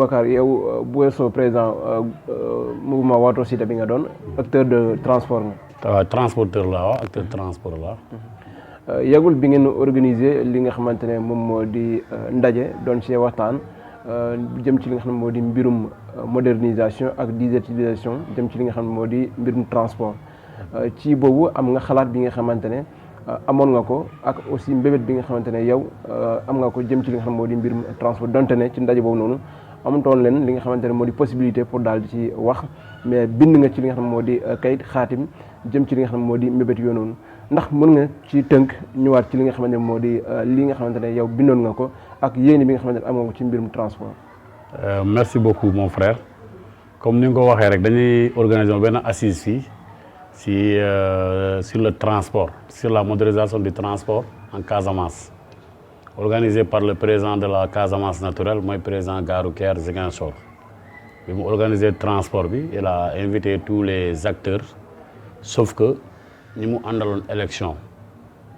Boubacar yow bu weesoo président mouvement Wato Cité bi nga doon acteur de transport nga. Transporteur la waaw acteur de transport la. yàggul bi ngeen organiser li nga xamante ne moom moo di ndaje doon ci waxtaan jëm ci li nga xam ne moo di mbirum modernisation ak digitalisation jëm ci li nga xam ne moo di mbirum transport ci boobu am nga xalaat bi nga xamante ne amoon nga ko ak aussi mbébét bi nga xamante ne yow am nga ko jëm ci li nga xam ne moo di mbirum transport donte ne ci ndaje boobu noonu amutoon leen li nga xamante ne moo di possibilité pour daal di ci wax mais bind nga ci li nga xam ne moo di kayit xaatim jëm ci li nga xam ne moo di mbébét yoo noonu ndax mën nga ci tënk ñëwaat ci li nga xamante ne moo di li nga xamante ne yow bindoon nga ko ak yéene bi nga xamante ne am nga ko ci mbirum transport. Merci beaucoup mon frère comme ni nga ko waxee rek dañuy organiser benn assise fii sur le transport sur la modernisation du transport en Casamance organisé par le président de la Casamance naturelle mooy président Gare Routière Ziguinchor bi mu organisé transport bi il a invité tous les acteurs sauf que ñi mu àndaloon élection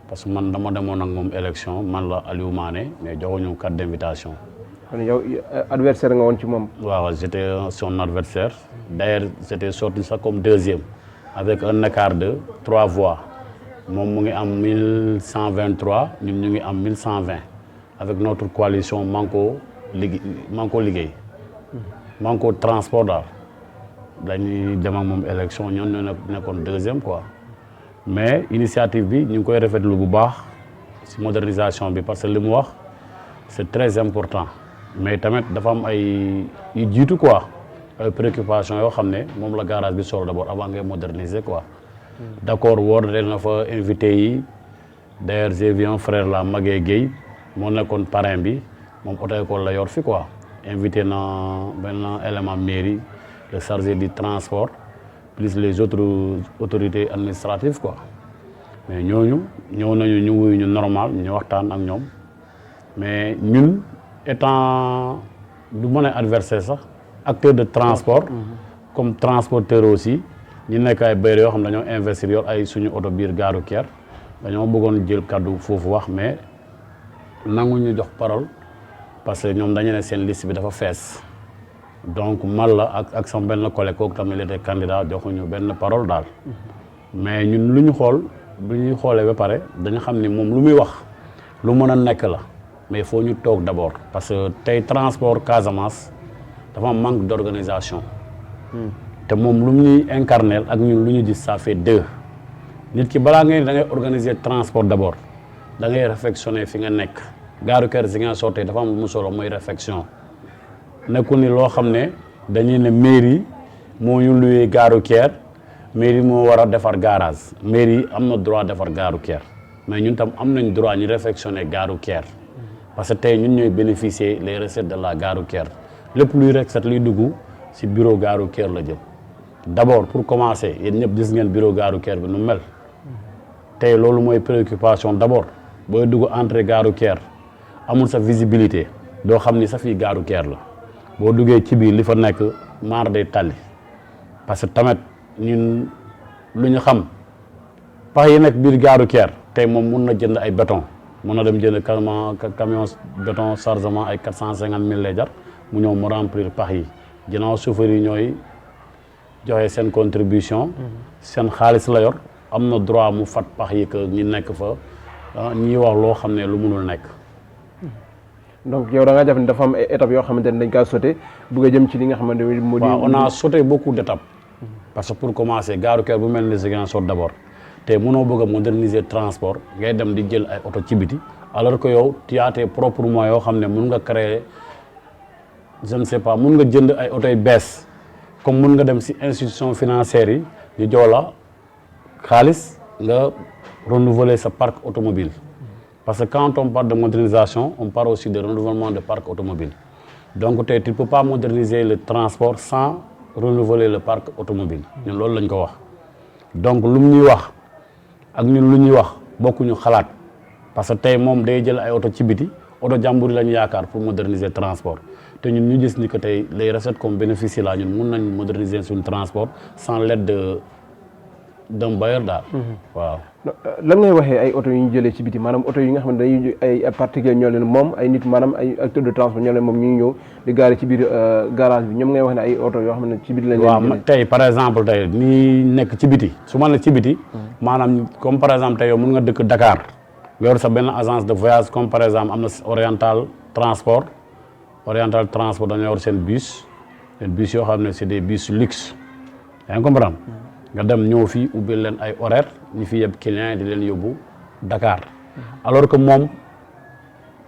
parce que man dama demoon ak moom élection man la Aliou Mané mais joxuñu carte d'invitation. kon yow adversaire nga woon ci moom. waaw j'étais son adversaire d'ailleurs j'étais sorti ça comme deuxième avec un écart de 3 voix moom mu ngi am 1123 ñun ñu ngi am 1120 avec notre coalition Manko Liggéey Manko transport daal dañuy dem ak moom élection ñoom ñoo nekkoon deuxième quoi. mais initiative bi ñu ngi koy rafetlu bu baax ci modernisation bi parce que li mu wax c'est très important mais tamit dafa am ay yu jiitu quoi ay préoccupations yoo xam ne moom la garage bi solo d'abord avant ngay moderniser quoi. d'accord woor del na fa invité yi d'ailleurs j'ai vu un frère la Maguette Gueye moo nekkoon parrain bi moom auto école la yor fi quoi invité na benn élément mairie le chargé du transport plus les autres autorités administratives quoi mais ñooñu ñëw nañu ñu wuyu ñu normal ñu waxtaan ak ñoom mais ñun étant du mën a adversaire sax acteur de transport comme transporteur aussi ñu nekk ay bayre yoo xam ne dañoo investir yor ay suñu oto biir Gare Routière dañoo bëggoon jël kaddu foofu wax mais nangu ñu jox parole parce que ñoom dañu ne seen liste bi dafa fees donc man la ak sama benn collègue kooku tamit il était candidat joxuñu benn parole daal mais ñun lu ñu xool bu ñuy xoolee ba pare dañu xam ni moom lu muy wax lu mën a nekk la mais il faut ñu toog d'abord parce que tey transport Casamance dafa am manque d'organisation te moom lu ñuy incarner ak ñun lu ñu gis ça fait 2 nit ki balaa ngay da ngay organiser transport d'abord da ngay réflexionner fi nga nekk Gare Routière Ziguinchor tey dafa am lu mu solo mooy réflexion nekkul ni loo xam ne dañuy ne mairie moo ñu loué Gare Routière mairie moo war a defar garage mairie am na droit defar Gare Routière mais ñun tam am nañ droit ñu réflexionner Gare Routière parce que tey ñun ñooy bénéficier les recettes de la Gare Routière lépp luy recette luy dugg ci bureau Gare Routière la jëm d'abord pour commencer yéen ñëpp gis ngeen bureau Gare Routière bi nu mel tey loolu mooy préoccupation d'abord booy dugg entrée Gare Routière amul sa visibilité doo xam ni sa fii Gare Routière la boo duggee ci biir li fa nekk maar day tali parce que tamit ñun lu ñu xam pax yi nekk biir Gare Routière tey moom mun na jënd ay béton mun na dem jënd camion béton chargement ay 450 000 lay jar mu ñëw mu remplir pax yi ginnaaw chauffeur yi ñooy joxe seen contribution seen xaalis la yor am na droit mu fat pax yi que ñi nekk fa ñiy wax loo xam ne lu mënul nekk. donc yow da nga jàpp ne dafa am ay étapes yoo xamante ne dañ kaa sauté bëgg a jëm ci li nga xamante ne moo di. waaw on a sauté beaucoup d'étapes parce que pour commencer Gare Routière bu mel ni Ziguinchor d'abord te mënoo bëgg a moderniser transport ngay dem di jël ay oto ci biti alors que yow tu as tes propres moyens yoo xam ne mën nga créer je ne sais pas mën nga jënd ay oto yu bees comme mën nga dem ci institution financière yi ñu jox la xaalis nga renouveler sa parc automobile parce que quand on parle de modernisation on parle aussi de renouvellement de parc automobile donc tey tu ne peux pas moderniser le transport sans renouveler le parc automobile ñun loolu lañ ko wax donc lu mu ñuy wax ak ñun lu ñuy wax bokkuñu xalaat parce que tey moom day jël ay oto ci biti oto jàmbur yi lañu yaakaar pour moderniser transport te ñun ñu gis ni que tey les recettes comme bénéfice là ñun mun nañ moderniser suñu transport sans l'aide de d'un bailleur daal. waaw. lan ngay waxee ay oto yu ñu jëlee ci biti maanaam oto yi nga xam ne dañuy ay particulier ñoo leen moom ay nit maanaam ay acteur de transport ñoo leen moom ñu ngi ñëw di gaare ci biir garage bi ñoom ngay wax ne ay oto yoo xam ne ci biti lañ leen waaw tey par exemple tey nii nekk ci biti su ma ne ci biti maanaam comme par exemple tey yow mun nga dëkk Dakar nga yor sa benn agence de voyage comme par exemple am na Oriental Transport dañoo yor seen bus yoo xam ne c'est des bus luxe yaa ngi comprendre nga dem ñëw fii ubbil leen ay horaire ñu fi yeb clients yi di leen yóbbu Dakar alors que moom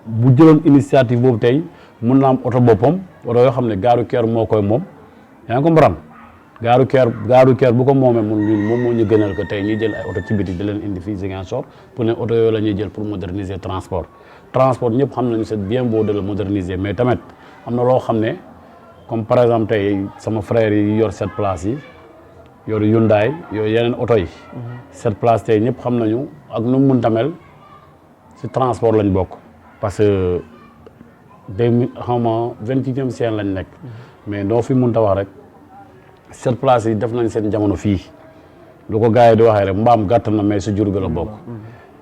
bu jëloon initiative boobu tey mun na am oto boppam oto yoo xam ne gaaru keer moo koy moom yaa ngi comprendre gaaru keer bu ko moomee moom moo ñu gënal ko tey ñuy jël ay oto ci biti di leen indi fii Ziguinchor pour ne oto yooyu la ñuy jël pour moderniser transport ñëpp xam nañu c'est bien beau de le moderniser mais tamit am na loo xam ne comme par exemple tey sama frère yi yor 7 places yi yor Hyundai yooyu yeneen oto yi 7 places tey ñëpp xam nañu ak nu mu mënta mel ci transport lañ bokk parce que 21e siècle lañ nekk mais doo fi mënta wax rek 7 places yi def nañ seen jamono fii lu ko gars yi di waxee rek mbaam gàtt na mais si jur gi la bokk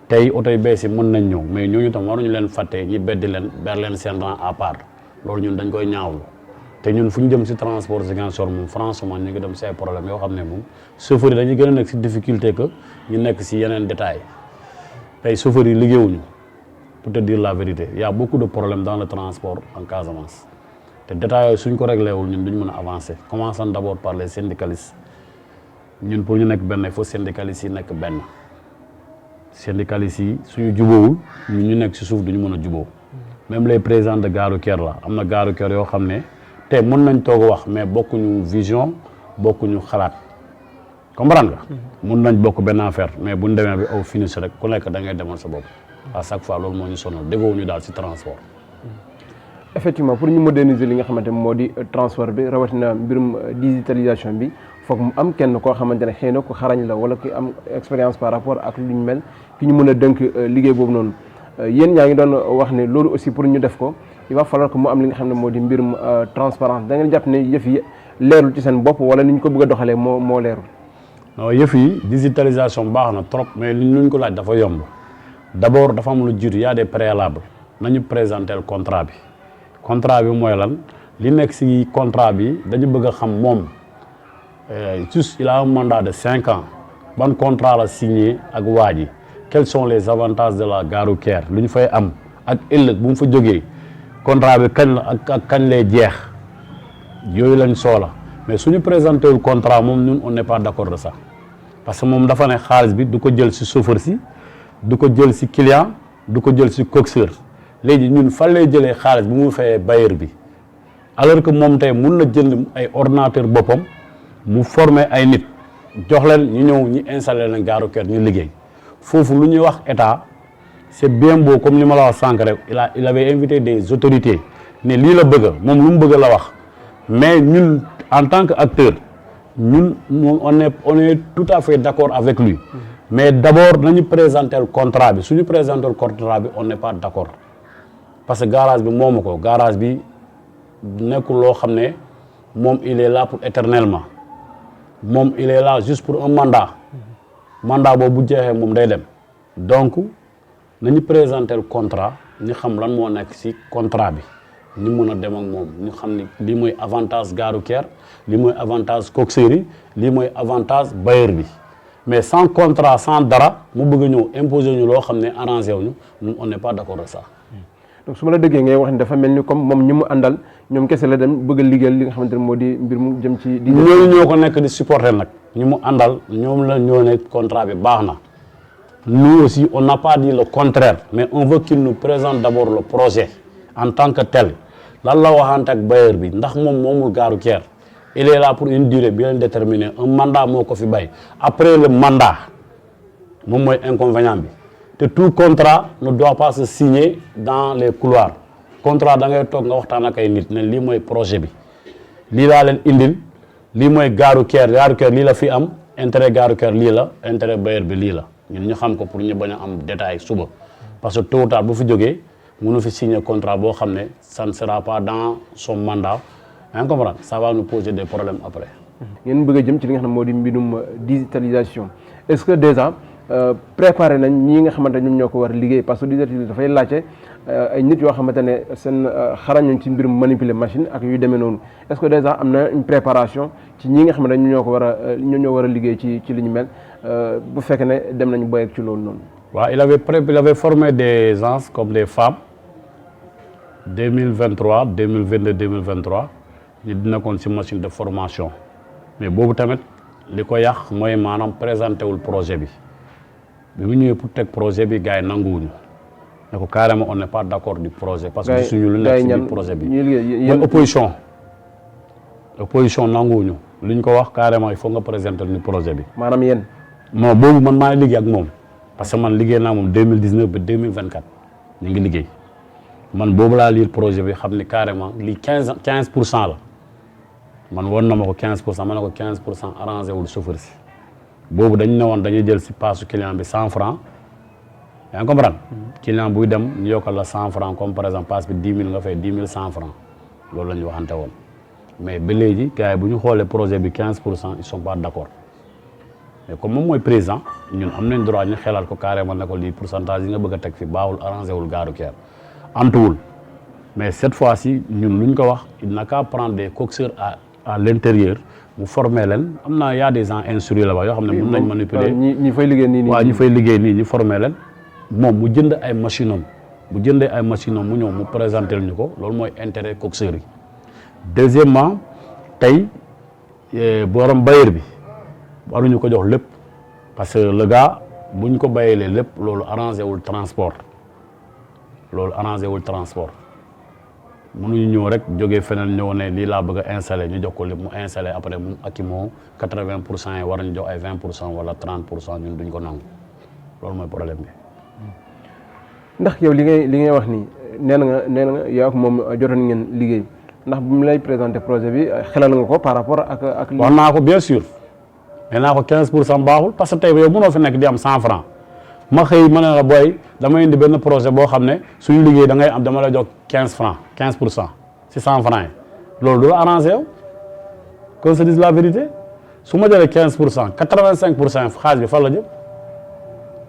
tey oto yi bees yi mën nañ ñëw mais ñooñu tam waruñu leen fàtte ñi beddi leen ber leen seen rang à part loolu ñun dañ koy ñaawlu te ñun fu ñu jëm si transport Ziguinchor moom franchement ñu ngi dem si ay problème yoo xam ne moom chauffeur yi dañuy gën a nekk si difficulté que ñu nekk si yeneen détails tey chauffeur yi liggéeyuñu pour te dire la vérité il y a beaucoup de problèmes dans le transport en Casamance te détails yooyu suñ ko réglé wul ñun duñ mën a avancer commençons d'abord par les syndicalistes ñun pour ñu nekk benn il faut syndicalistes yi nekk benn syndicalistes yi suñu jubóowul ñun ñu nekk si suuf duñu mën a jubóo même les présidents de gare routière la am na gare routière yoo xam ne te mën nañ toog a wax mais bokkuñu vision bokkuñu xalaat comprendre nga. mën nañ bokk benn affaire mais buñ demee bi aw finish rek ku nekk da ngay demal sa bopp à chaque fois loolu moo ñu sonal déggoo daal ci transport. effectivement pour ñu moderniser li nga xamante moo di transport bi rawatina mbirum digitalisation bi foog mu am kenn koo xamante ne xëy na ku xarañ la wala ku am expérience par rapport ak lu ñu mel ki ñu mën a dënk liggéey boobu noonu yéen ñaa ngi doon wax ne loolu aussi pour ñu def ko. il va falloir que mu am li nga xam ne moo di mbirum transparence da ngeen jàpp ne yëf yi leerul ci seen bopp wala ni ñu ko bëgg a doxalee moo leerul. non yëf yi digitalisation baax na trop mais li ñu ko laaj dafa yomb d'abord dafa am lu jiitu y a des préalables nañu présenter contrat bi mooy lan li nekk ci contrat bi dañu bëgg a xam moom juste il a un mandat de 5 ans ban contrat la signé ak waa ji quels sont les avantages de la gare routière lu ñu fay am ak ëllëg bu mu fa jógee. contrat bi kañ la ak kañ lay jeex yooyu lañ soxla mais suñu présenté wul contrat moom ñun on n'est pas d'accord de ça parce que moom dafa ne xaalis bi du ko jël ci chauffeur si du ko jël ci client du ko jël ci coxeur léegi ñun fan lay jëlee xaalis bi mu fayee bailleur bi alors que moom tey mun na jënd ay ordinateur boppam mu former ay nit jox leen ñu ñëw ñu installer leen gare routière ñu liggéey foofu lu ñuy wax état. c'est bien beau comme li ma la wax sànq rek il avait invité des autorités ne lii la bëgg moom lu mu bëgg la wax mais ñun en tant que acteur ñun on est tout à fait d'accord avec lui mais d'abord nañu présenter le contrat bi suñu présenter le contrat bi on n'est pas d'accord parce que garage bi moomu ko garage bi nekkul loo xam ne moom il est là pour éternellement moom il est là juste pour un mandat boobu bu jeexee moom day dem donc nañu présenter le contrat ñu xam lan moo nekk ci contrat bi ñu mën a dem ak moom ñu xam ni lii mooy avantage gare routière lii mooy avantage coxeur yi lii mooy avantage bailleur bi mais sans contrat sans dara mu bëgg a ñëw imposer ñu loo xam ne arrangé wuñu ñun on n'est pas d'accord avec ça. donc su ma la déggee ngay wax ni dafa mel ni comme moom ñi mu àndal ñoom kese la dem bëgg a liggéeyal li nga xamante ne moo di mbir mu jëm ci. ñooñu ñoo ko nekk di supporter nag ñi mu àndal ñoom la ñoo nekk contrat bi baax na. Nous aussi, on n'a pas dit le contraire, mais on veut qu'il nous présente d'abord le projet en tant que tel. Lan la waxante ak bailleur bi ndax moom moomul gare routière il est là pour une durée bien déterminée un mandat moo ko fi bay après le mandat moom mooy inconvénient bi te tout contrat ne doit pas se signer dans les couloirs contrat da ngay toog nga waxtaan ak ay nit ne lii mooy projet bi lii laa leen indil lii mooy gare routière lii la fi am intérêt gare routière lii la intérêt bailleur bi lii la ñun ñu xam ko pour ñu bañ a am détail suba parce que tôt ou tard bu fi jógee mënu fi signer contrat boo xam ne ça ne sera pas dans son mandat yaa ngi comprendre ça va nous poser des problèmes après. ngeen bëgg a jëm ci li nga xam ne moo di mbindum digitalisation est-ce que déjà préparé nañ ñii nga xamante ñoom ñoo ko war a liggéey parce que digital dafay laajte ay nit yoo xamante ne seen xarañoon ci mbirum manipuler machine ak yu demee noonu est-ce que déjà am na une préparation ci ñi nga xamante ñoom ñoo ko war a liggéey ci li ñu mel bu fekkee ne dem nañu boy ak ci loolu noonu. waaw il avait formé des gens comme des femmes 2023 2022 2023 ñu dina koon ci machine de formation mais boobu tamit li ko yàq mooy maanaam présenté wul projet bi mu ñëwee pour teg projet bi gars yi nanguwuñu ne ko carrément on n'est pas d'accord du projet parce que gisuñu lu nekk ci biir projet bi mooy opposition nanguwuñu li ñu ko wax carrément il faut nga présenter ni projet bi maanaam yéen non boobu man maa ngi liggéey ak moom parce que man liggéey naa moom 2019 ba 2024 ñu ngi liggéey man boobu laa lire projet bi xam ni carrément lii 15% la man woon na ma ko 15% ma ne ko 15% arrangé wul chauffeur si boobu dañu ne woon dañuy jël si paasu client bi 100 francs yaa ngi comprendre client buy dem ñu yokkal la 100 francs comme par exemple passe bi 10 000 nga fay 10 000 100 francs loolu la ñu waxante woon mais ba léegi gars yi bu ñu xoolee projet bi 15% ils sont pas d'accord mais comme moom mooy président ñun am nañ droit ñu xelal ko carrément ne ko lii pourcentage yi nga bëgg a teg fi baaxul arrangé wul gare routière antuwul mais cette fois-ci ñun lu ñu ko wax il n'a qu'à prendre des coxeurs à l'intérieur mu former leen am na y a des gens instruits là-bas yoo xam ne mën nañ manipuler ñi fay liggéey nii waaw ñi fay liggéey nii ñu former leen moom mu jënd ay machine am bu jëndee ay machine am mu ñëw mu présenter ñu ko loolu mooy intérêt coxeurs yi deuxièmement tey borom bailleur bi waruñu ko jox lépp parce que le gars bu ñu ko bayeelee lépp loolu arrangé wul transport mënuñu ñëw rek jógee feneen ñëw ne lii laa bëgg a installé ñu jox ko lépp mu installé après mu ak moo 80% yi war nañu jox ay 20% wala 30% ñun duñ ko nangu loolu mooy problème bi. ndax yow li ngay wax nii nee na nga yow ak moom jotoon ngeen liggéey ndax bu mu lay présenter projet bi xelal nga ko par rapport ak. wax naa ko bien sûr nee naa ko 15% baaxul parce que tey yow mënoo fi nekk di am 100 francs ma xëy ma ne la booy dama indi benn projet boo xam ne suñu liggéey da ngay am dama la jox 15 francs 15% si 100 francs yi loolu du la arrangé yow qu'on se dise la vérité su ma jëlee 15% 85% xaalis bi fan la jëm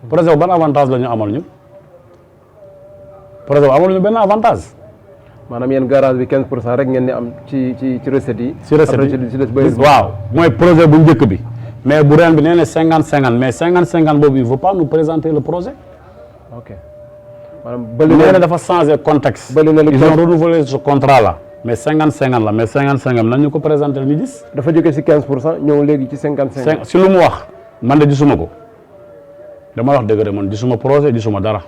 projet bu ban avantage la ñu amal ñu projet bu amal ñu benn avantage. maanaam yéen garage bi 15% rek ngeen di am ci recettes yi. ci recettes yi waaw mooy projet bu njëkk bi. mais bu ren bi nee na 50-50 mais 50-50 boobu il faut pas nous présenter le projet. ok maanaam bële nee na dafa changer contexte. ils ont renouvelé ce contrat là. mais 50-50 la mais 50-50 nañ ñu ko présenter ñu gis. dafa jógee si 15% ñëw léegi ci 55. si lu mu wax man de gisuma ko dama wax dëgg de man gisuma projet gisuma dara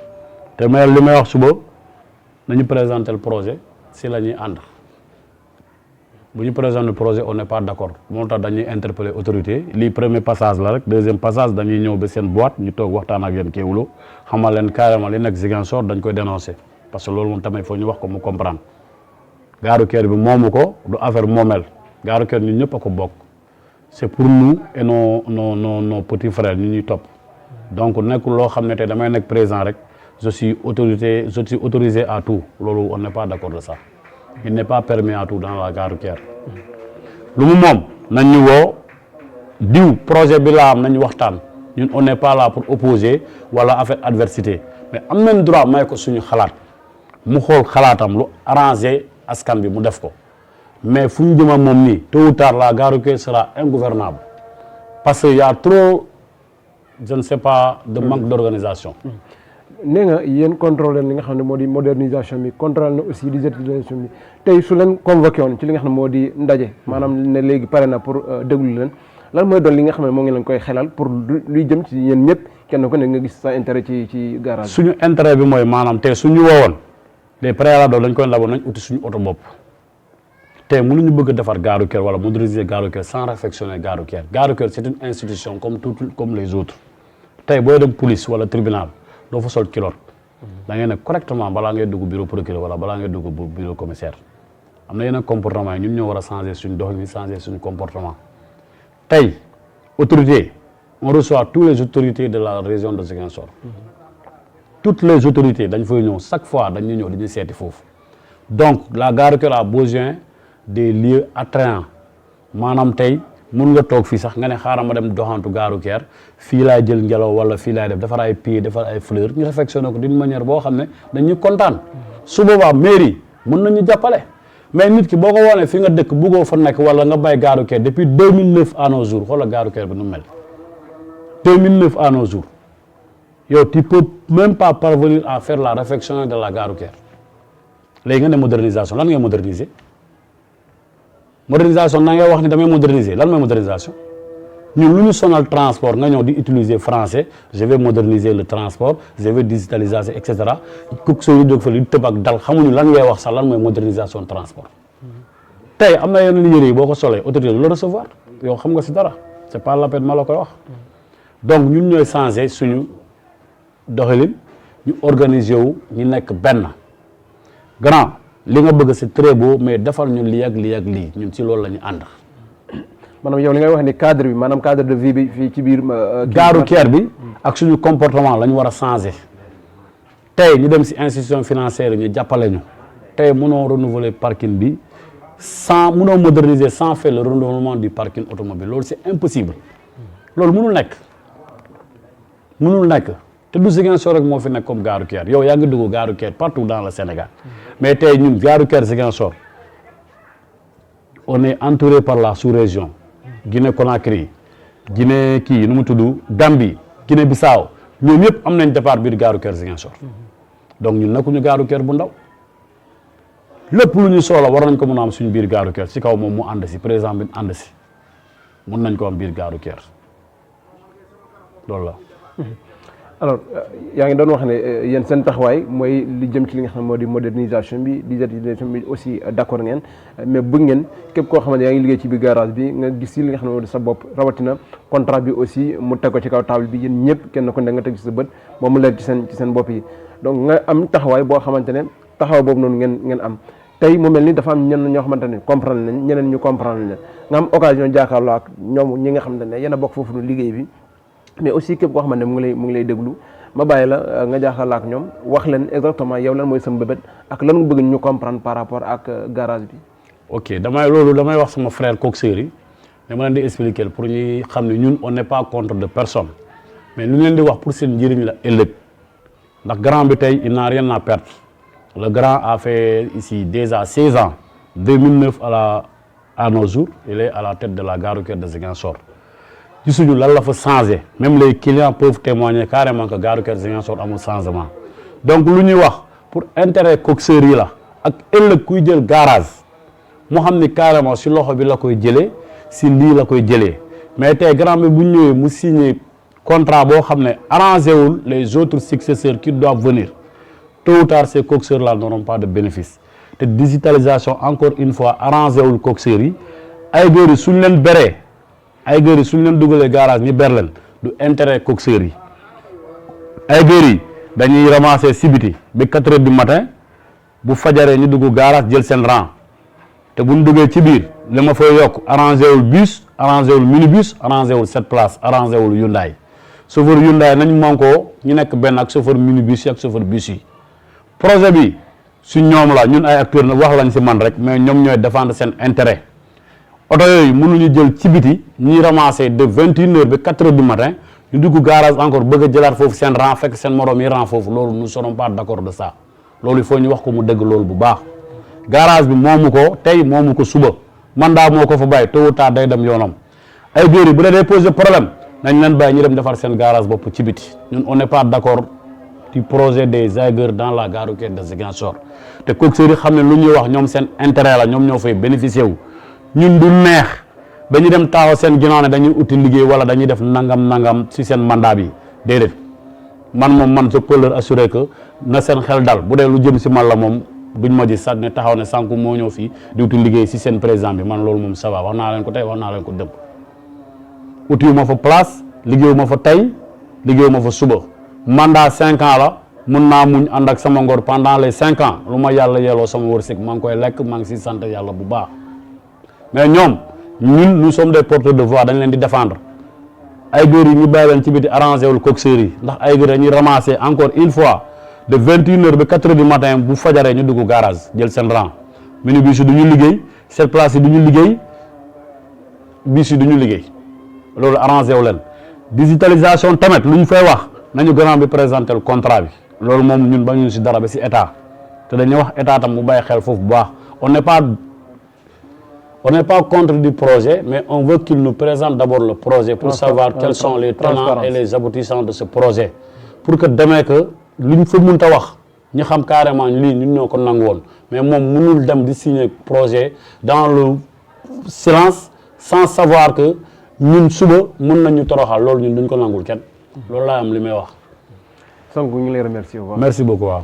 te mais li may wax suba nañu présenter le projet si la ñuy ànd. bu ñu présenter le projet on n'est pas d'accord moo tax dañuy interpeller autorité lii premier passage la rek deuxième passage dañuy ñëw ba seen boîte ñu toog waxtaan ak yéen Kéwoulo xamal leen carrément li nekk Ziguinchor dañ koy dénoncer parce que loolu moom tamit faut ñu wax ko mu comprendre gare routière bi moomu ko du affaire moomeel gare routière ñun ñëpp a ko bokk c'est pour nous et nos petits frères ñu ñuy topp donc nekkul loo xam ne tey damay nekk président rek je suis autorisé à tout loolu on n'est pas d'accord de ça. il n'est pas permis à tout dans la gare routière lu mu moom nañ ñu woo diw projet bi laa am nañu waxtaan ñun on n'est pas là pour opposer wala affaire adversité mais am nañ droit may ko suñu xalaat mu xool xalaatam lu arrangé askan bi mu def ko mais fu ñu jëma moom nii tôt ou tard la gare routière sera ingouvernable parce que y a trop je ne sais pas de manque d'organisation. nee nga yéen contrôler li nga xam ne moo di modernisation bi contrôler na aussi digitalisation bi tey su leen convoqué woon ci li nga xam ne moo di ndaje maanaam ne léegi pare na pour déglu leen lan mooy doon li nga xam ne moo ngi leen koy xelal pour luy jëm ci yéen ñëpp kenn ku ne nga gis sa intérêt ci garage bi. suñu intérêt bi mooy maanaam tey suñu woowoon les préalables dañ koy ndaboon nañ uti suñu oto bopp tey mënuñu bëgg a defar gare routière wala moderniser gare routière sans réfectionner gare routière. Gare routière c'est une institution comme les autres tey booy dem police wala tribunal doo fa sol kilote da ngay ne correctement balaa ngay dugg bureau procureur wala balaa ngay dugg bureau commissaire am na yeneen comportement yi ñun ñoo war a changer suñu doxalin changer suñu comportement tey autorité on reçoit tous les autorités de la région de Ziguinchor toutes les autorités dañ fay ñëw chaque fois dañuy ñëw dañuy seeti foofu donc la gare routière a besoin des lieux attrayants maanaam tey mun nga toog fii sax nga ne xaaral ma dem doxantu gare routière fii laay jël ngelaw wala fii laay def defar ay pieds defar ay fleurs ñu réfectionné ko d'une manière boo xam ne dañuy kontaan su boobaa mairie mën nañu jàppale mais nit ki boo ko woonee fi nga dëkk buggoo fa nekk wala nga bay gare routière depuis 2009 à nos jours xoolal gare routière bi nu mel 2009 à nos jours yow tu peux même pas parvenir à faire la réfection de la gare routière léegi nga ne modernisation lan ngay moderniser modernisation na ngay wax ni damay moderniser lan mooy modernisation ñun lu ñu sonal transport nga ñëw di utiliser français je vais moderniser le transport je vais digitaliser et cetera kooku soo jóg fa li tëb ak dal xamuñu lan ngay wax sax lan mooy modernisation transport tey am na yenn yére yi boo ko solee autorité du la recevoir yow xam nga si dara c'est pas la peine ma la koy wax donc ñun ñooy changer suñu doxalin ñu organiser wu ñu nekk benn grand li nga bëgg c'est très beau mais defal ñun lii ak lii ak lii ñun ci loolu la ñu ànd. maanaam yow li ngay wax ni cadre bi maanaam cadre de vie bi fii ci biir. gare routière bi ak suñu comportement la ñu war a changer tey ñu dem ci institution financière yi ñu jàppale ñu tey mënoo renouveler parking bi sans mënoo moderniser sans faire le renouvellement du parking automobile loolu c'est impossible loolu mënul nekk. te du Ziguinchor rek moo fi nekk comme gare routière yow yaa ngi dugg gare routière partout dans le Sénégal mais tey ñun gare routière Ziguinchor on est entouré par la sous-région Guinée Conakry Guinée kii nu mu tudd Gambie Guinée Bissau ñoom yëpp am nañ départ biir gare routière Ziguinchor donc ñun nekkuñu gare routière bu ndaw lépp lu ñu soxla war nañ ko mën a am suñu biir gare routière si kaw moom mu ànd si président bi ànd si mun nañ ko am biir gare routière loolu la. alors yaa ngi doon wax ne yéen seen taxawaay mooy li jëm ci li nga xam ne moo di modernisation bi digitalisation bi aussi d'accord ngeen mais bëgg ngeen képp koo xamante yaa ngi liggéey ci biir garage bi nga gis ci li nga xam ne moo di sa bopp rawatina contrat bi aussi mu teg ko ci kaw table bi yéen ñëpp kenn ko ne nga teg ci sa bët ba mu leer ci seen bopp yi donc nga am taxawaay boo xamante ne taxawaay boobu noonu ngeen am tey mu mel ni dafa am ñenn ñoo xamante ne comprendre nañ ñeneen ñu comprendre nañ nga am occasion jàkkaarloo ak ñoom ñi nga xamante ne yéen a bokk foofu nu liggéey bi mais aussi képp koo xamante ne mu ngi lay déglu ma bàyyi la nga jaaxal ak ñoom wax leen exactement yow lan mooy sa mbébét ak lan nga bëgg ñu comprendre par rapport ak garage bi. ok damay wax sama frère coxeur yi dama leen di expliquer pour ñuy xam ne ñun on n'est pas contre de personne mais lu leen di wax pour seen njëriñ la ëllëg ndax grand bi tey il n'a rien à perdre le grand a fait ici déjà 16 ans 2009 à nos jours il est à la tête de la gare routière de Ziguinchor. gisuñu lan la fa changé même les clients peuvent témoigner carrément que gare routière Ziguinchor amul changement donc lu ñuy wax pour intérêt coxeur yi la ak ëllëg kuy jël garage moo xam ni carrément si loxo bi la koy jëlee si lii la koy jëlee mais tey grand bi bu ñëwee mu signé contrat boo xam ne arrangé wul les autres successeurs qui doivent venir tôt ou tard ces coxeurs là n'auront pas de bénéfice te digitalisation encore une fois arrangé wul coxeurs yi ay góor yi suñ leen beree ay góor yi suñ leen dugalee garage ñi ber leen du intérêt coxeur yi ay góor yi dañuy ramasser si biti ba 4 heures du matin bu fajaree ñu dugg garage jël seen rang te buñ duggee ci biir li ma fay yokk arrangé wul bus arrangé wul minibus arrangé wul 7 places arrangé wul Hyundai chauffeur Hyundai nañ mànkoo ñu nekk benn ak chauffeur minibus yi ak chauffeur bus yi projet bi su ñoom la ñun ay acteurs na wax lañ si man rek mais ñoom ñooy défendre seen intérêt oto yooyu mënuñu jël ci biti ñuy ramasser de 21 heures ba 4 heures du matin ñu dugg garage encore bëgg a jëlaat foofu seen rang fekk seen morom yi rang foofu loolu nous serons pas d'accord de ça loolu il faut ñu wax ko mu dëgg loolu bu baax garage bi moomu ko tey moomu ko suba mandat moo ko fa bàyyi tôt ou tard day dem yoonam ay góor yi bu dee day poser problème nañ leen bàyyi ñu dem defar seen garage bopp ci biti ñun on n'est pas d'accord du projet des aigueurs dans la gare routière de Ziguinchor te coxeur yi xam ne lu ñuy wax ñoom seen intérêt la ñoom ñoo fay bénéficier wu ñun du neex ba ñu dem taxaw seen ginnaaw ne dañuy uti liggéey wala dañuy def nangam ci seen mandat bi déedéet man je peux leur assurer que na seen xel dal bu dee lu jëm ci man la moom duñ ma gis sax ne taxaw ne sànku moo ñëw fii di uti liggéey ci seen président bi man loolu moom ça va wax naa leen ko tey wax naa leen ko dëmb utiwu ma fa place liggéeyu ma fa tey liggéeyu ma fa suba mandat 5 ans la mun naa muñ ànd ak sama ngor pendant les 5 ans lu ma yàlla yelloo sama wërsëg maa ngi koy lekk maa ngi ci sant yàlla bu baax mais ñoom ñun nous sommes des porteurs de voix dañ leen di défendre ay góor yi ñu bàyyi leen ci biti arrangé wul coxeur yi ndax ay góor dañuy ramasser encore une fois de 21 heures ba 4 heures du matin bu fajaree ñu dugg garage jël seen rang minibus yi du ñu liggéey cette place yi du ñu liggéey bis yi du ñu liggéey loolu arrangé wu leen digitalisation tamit lu ñu fay wax nañu grand bi présenté le contrat bi loolu moom ñun ba ñu si dara ba si état te dañuy wax état tam mu bàyyi xel foofu bu baax on n'est pas contre du projet mais on veut qu'il nous présente d'abord le projet pour savoir quels sont les tenants et les aboutissants de ce projet pour que demee que lu ñu fa mënta wax ñu xam carrément lii ñun ñoo ko nangu woon mais moom mënul dem di signer projet dans le silence sans savoir que ñun suba mën nañu toroxal loolu ñun duñ ko nangul kenn loolu laa am li may wax. Sonko ñu ngi lay remercier. Merci beaucoup waaw.